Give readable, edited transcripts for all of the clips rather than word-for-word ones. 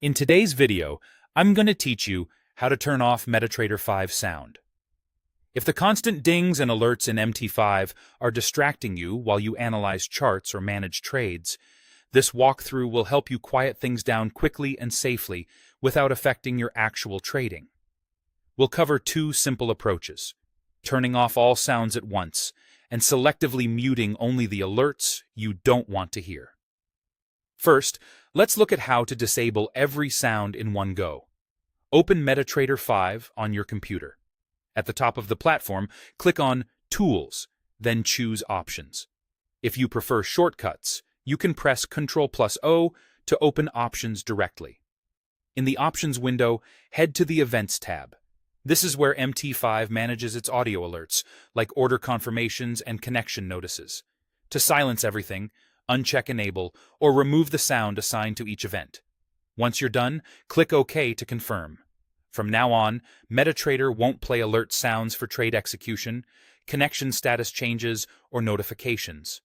In today's video, I'm going to teach you how to turn off Metatrader 5 sound. If the constant dings and alerts in MT5 are distracting you while you analyze charts or manage trades, this walkthrough will help you quiet things down quickly and safely without affecting your actual trading. We'll cover two simple approaches: turning off all sounds at once and selectively muting only the alerts you don't want to hear. First, let's look at how to disable every sound in one go. Open Metatrader 5 on your computer. At the top of the platform, click on Tools, then choose Options. If you prefer shortcuts, you can press Ctrl+O to open Options directly. In the Options window, head to the Events tab. This is where MT5 manages its audio alerts, like order confirmations and connection notices. To silence everything, uncheck Enable, or remove the sound assigned to each event. Once you're done, click OK to confirm. From now on, Metatrader won't play alert sounds for trade execution, connection status changes, or notifications.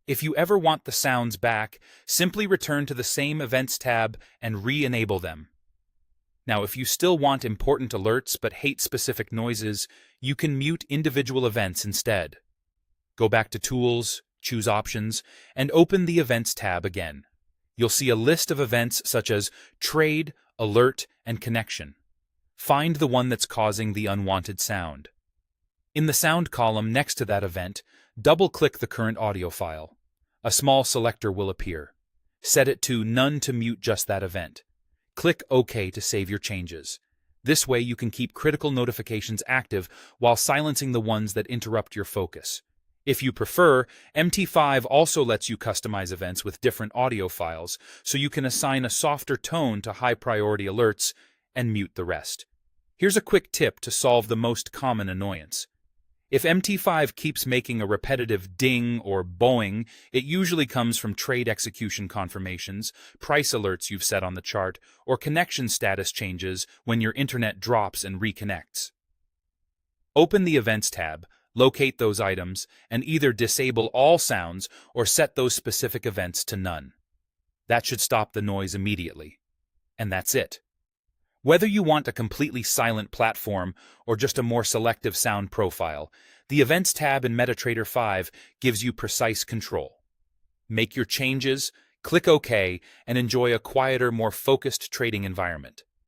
If you ever want the sounds back, simply return to the same Events tab and re-enable them. Now, if you still want important alerts but hate specific noises, you can mute individual events instead. Go back to Tools, choose Options, and open the Events tab again. You'll see a list of events such as Trade, Alert, and Connection. Find the one that's causing the unwanted sound. In the sound column next to that event, double-click the current audio file. A small selector will appear. Set it to None to mute just that event. Click OK to save your changes. This way you can keep critical notifications active while silencing the ones that interrupt your focus. If you prefer, MT5 also lets you customize events with different audio files, so you can assign a softer tone to high-priority alerts and mute the rest. Here's a quick tip to solve the most common annoyance. If MT5 keeps making a repetitive ding or boing, it usually comes from trade execution confirmations, price alerts you've set on the chart, or connection status changes when your internet drops and reconnects. Open the Events tab, locate those items, and either disable all sounds or set those specific events to none. That should stop the noise immediately. And that's it. Whether you want a completely silent platform or just a more selective sound profile, the Events tab in Metatrader 5 gives you precise control. Make your changes, click OK, and enjoy a quieter, more focused trading environment.